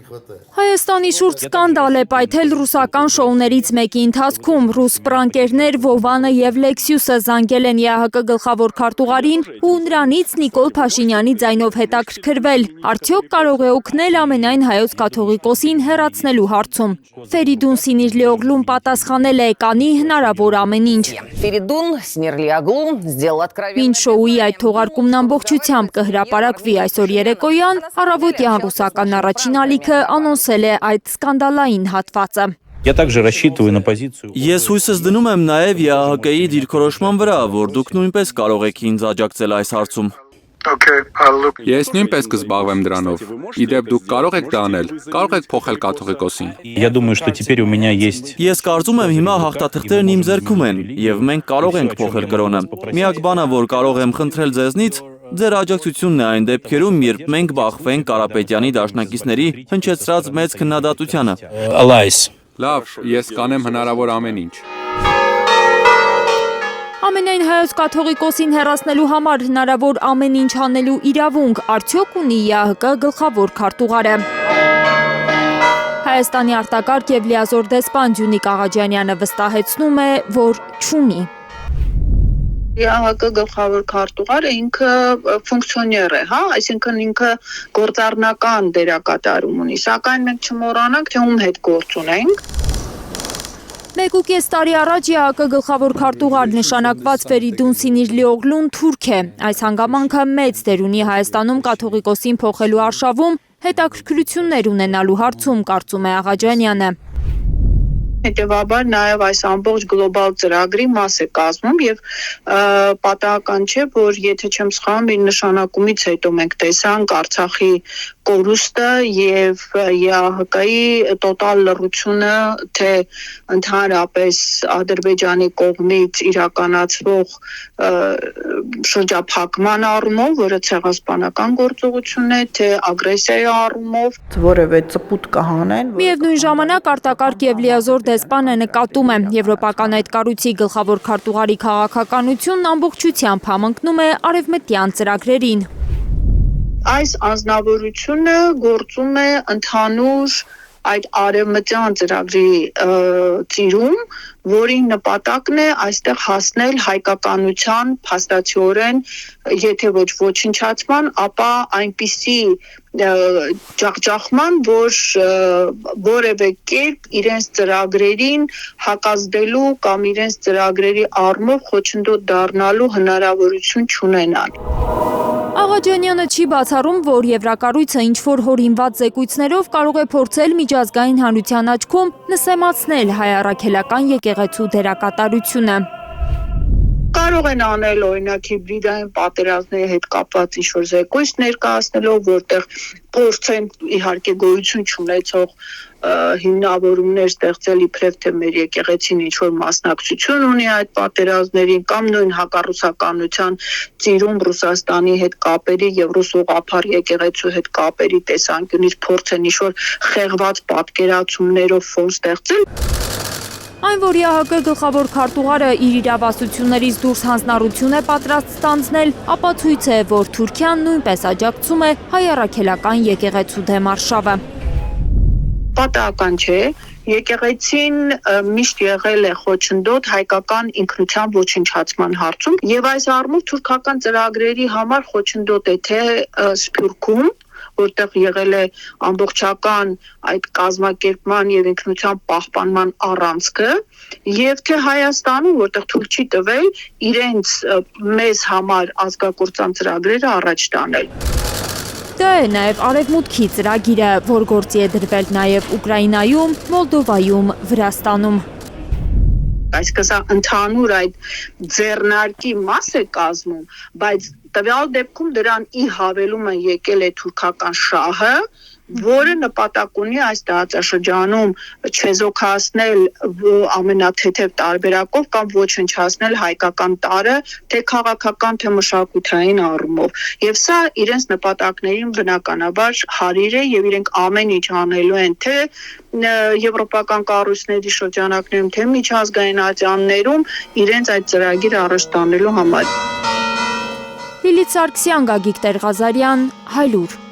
Հայաստանի շուրջ սկանդալ է պայթել ռուսական շոուներից մեկի ընթացքում։ Ռուս պրանկերներ Վովանը և Լեքսյուսը զանգել են ԵԱՀԿ գլխավոր քարտուղարին ու նրանից Նիկոլ Փաշինյանի ձայնով հետաքրքրվել։ Արդյոք կարող է օգնել ամենայն հայոց կաթողիկոսին հեռացնելու հարցում։ Ֆերիդուն Սինիրլիօղլուն պատասխանել է՝ կանի հնարավոր ամեն ինչ։ Մինչ շոուի այդ թողարկումն ամբողջությամբ կհրապարակվի այսօր երեկոյան, առավոտյան ռուսական առաջին ալիքը անոնսել է այդ սկանդալային հատվածը։ Ես հույսս դնում եմ նաև ԵԱՀԿ-ի դիրքորոշման վրա, որ դուք նույնպես կարող եք ինձ աջակցել այս հարցում։ Ես նույնպես կզբաղվեմ դրանով։ Իդեպ դուք կարող եք դա անել, կարող եք փոխել կաթողիկոսին։ Ես կարծում եմ հիմա հաղթաթղթերն իմ ձեռքում են, եւ մենք կարող ենք փոխել կրոնը։ Միակ բանը, որ կարող եմ խնդրել ձեզնից, ձեր աջակցությունն է այն դեպքերում, երբ մենք բախվենք Կարապետյանի դաշնակիցների հնչեցրած մեծ քննադատությանը։ Լավ, ես կանեմ հնարավոր ամեն ինչ։ Ամենայն հայոց կաթողիկոսին հեռացնելու համար հնարավոր ամեն ինչ անելու իրավունք արդյոք ունի ԵԱՀԿ գլխավոր քարտուղարը։ Հայաստանի արտակարգ և լիազոր դեսպան Ջունիկ Աղաջանյանը վստահեցնում է, որ չունի։ ԵԱՀԿ գլխավոր քարտուղարը ինքը ֆունկցիոներ է, այսինքն ինքը գործառնական դերակատարում ունի, սակայն մենք չմոռանանք, թե ում հետ գործ ունենք։ 1.5 տարի առաջ ԵԱՀԿ գլխավոր քարտուղար նշանակված Ֆերիդուն Սինիրլիօղլուն թուրք է։ Այս հանգամանքը մեծ դեր ունի Հայաստանում կաթողիկոսին փոխելու արշավում, հետաքրքրություններ ունենալու հարցում, կարծում է Աղաջանյանը։ Հետևաբար նաև այս ամբողջ գլոբալ ծրագրի մաս է կազմում և պատահական չէ, որ եթե չեմ սխալվում, իր նշանակումից հետո մենք տեսանք Արցախի կորուստը և ԵԱՀԿ-ի տոտալ լռությունը, թե ընդհանրապես Ադրբեջանի կողմից իրականացվող շրջափակման առումով, որը ցեղասպանական գործողություն է, թե ագրեսիայի առումով, որևէ ծպուտ կհանեն։ Միևնույն ժամանակ արտակարգ և լիազոր դեսպանը նկատում է Եվրոպական այդ կառույցի գլխավոր քարտուղարի քաղաքականությունն ամբողջությամբ համընկնում է արևմտյան ծրագրերին։ Այս անձնավորությունը գործում է ընդհանուր այդ արևմտյան ծրագրի ծիրում, որի նպատակն է այստեղ հասնել հայկականության փաստացիորեն, եթե ոչ ոչնչացման, ապա այնպիսի ջախջախման, որ որևէ կերպ իրենց ծրագրերին հակազդելու կամ իրենց ծրագրերի առումով խոչընդոտ դառնալու հնարավորություն չունենան։ Աղաջանյանը չի բացառում, որ եվրակառույցը ինչ-որ հորինված զեկույցներով կարող է փորձել միջազգային հանրության աչքում նսեմացնել հայ առաքելական եկեղեցու դերակատարությունը։ Կարող են անել օրինակ հիբրիդային պատերազմների հետ կապված ինչ-որ զեկույց ներկայացնելով, որտեղ փորձեն իհարկե գոյություն չունեցող հիմնավորումներ ստեղծել իբրև թե մեր եկեղեցին ինչ-որ մասնակցություն ունի այդ պատերազմներին կամ նույն հակառուսականության ծիրում Ռուսաստանի հետ կապերի և ռուս ուղղափառ եկեղեցու հետ կապերի տեսանկյունից փորձեն ինչ-որ խեղված պատկերացումներով ֆոն ստեղծել։ Այն, որ ԵԱՀԿ գլխավոր քարտուղարը իր իրավասություններից դուրս հանձնառություն է պատրաստ ստանձնել, ապացույց է, որ Թուրքիան նույնպես աջակցում է հայ առաքելական եկեղեցու դեմ արշավը։ Պատահական չէ, եկեղեցին միշտ եղել է խոչընդոտ հայկական ինքնության ոչնչացման հարցում և այս առումով թուրքական ծրագրերի համար խոչընդոտ է թե Սփյուռքում, որտեղ եղել է ամբողջական այդ կազմակերպման և ինքնության պահպանման առանցքը, և թե Հայաստանում, որտեղ թույլ չի տվել իրենց մեզ համար ազգակործան ծրագրերը առաջ տանել։ Դա է նաև Արևմուտքի ծրագիրը, որ գործի է դրվել նաև Ուկրաինայում, Մոլդովայում, Վրաստանում։ Այսինքն սա ընդհանուր այդ ձեռնարկի մաս է կազմում, բայց տվյալ դեպքում դրան ի հավելում են եկել է թուրքական շահը, որը նպատակ ունի այս տարածաշրջանում չեզոքացնել ամենաթեթև տարբերակով կամ ոչնչացնել հայկական տարը, թե քաղաքական, թե մշակութային առումով։ Եվ սա իրենց նպատակներին բնականաբար հարիր է և իրենք ամեն ինչ անելու են, թե եվրոպական կառույցների շրջանակներում, թե միջազգային ատյաններում իրենց այդ ծրագիրը առաջ տանելու համար։ Լիլիթ Սարգսյան, Գագիկ Տեր-Ղազարյան, Հայլուր։